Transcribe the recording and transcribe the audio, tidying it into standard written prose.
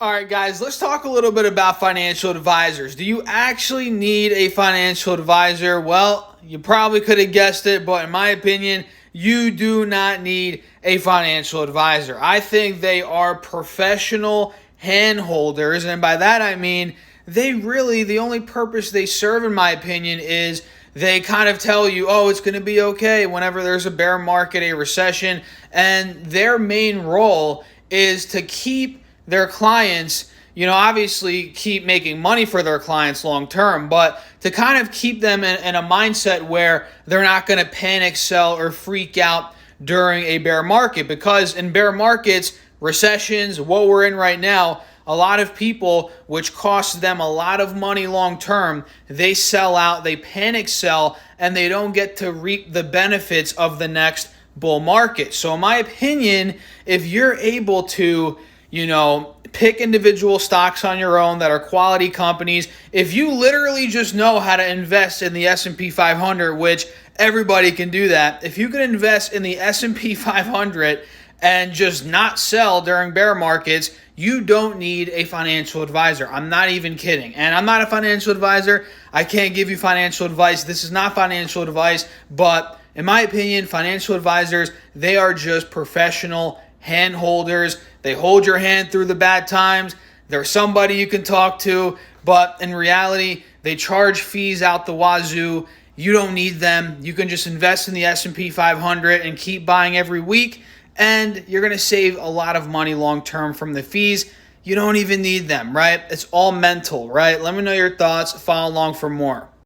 All right, guys, let's talk a little bit about financial advisors. Do you actually need a financial advisor? Well, you probably could have guessed it, but in my opinion, you do not need a financial advisor. I think they are professional hand holders, and by that I mean the only purpose they serve, in my opinion, is they kind of tell you, oh, it's going to be okay whenever there's a bear market, a recession, and their main role is to keep their clients, obviously keep making money for their clients long term, but to kind of keep them in a mindset where they're not going to panic sell or freak out during a bear market. Because in bear markets, recessions, what we're in right now, a lot of people, which costs them a lot of money long term, they sell out, they panic sell, and they don't get to reap the benefits of the next bull market. So in my opinion, if you're able to pick individual stocks on your own that are quality companies, if you literally just know how to invest in the S&P 500, which everybody can do that, if you can invest in the S&P 500 and just not sell during bear markets, you don't need a financial advisor. I'm not even kidding. And I'm not a financial advisor. I can't give you financial advice. This is not financial advice, but in my opinion, financial advisors, they are just professional hand holders. They hold your hand through the bad times. They're somebody you can talk to, but in reality, they charge fees out the wazoo. You don't need them. You can just invest in the S&P 500 and keep buying every week, and you're going to save a lot of money long term from the fees. You don't even need them, right? It's all mental, right? Let me know your thoughts. Follow along for more.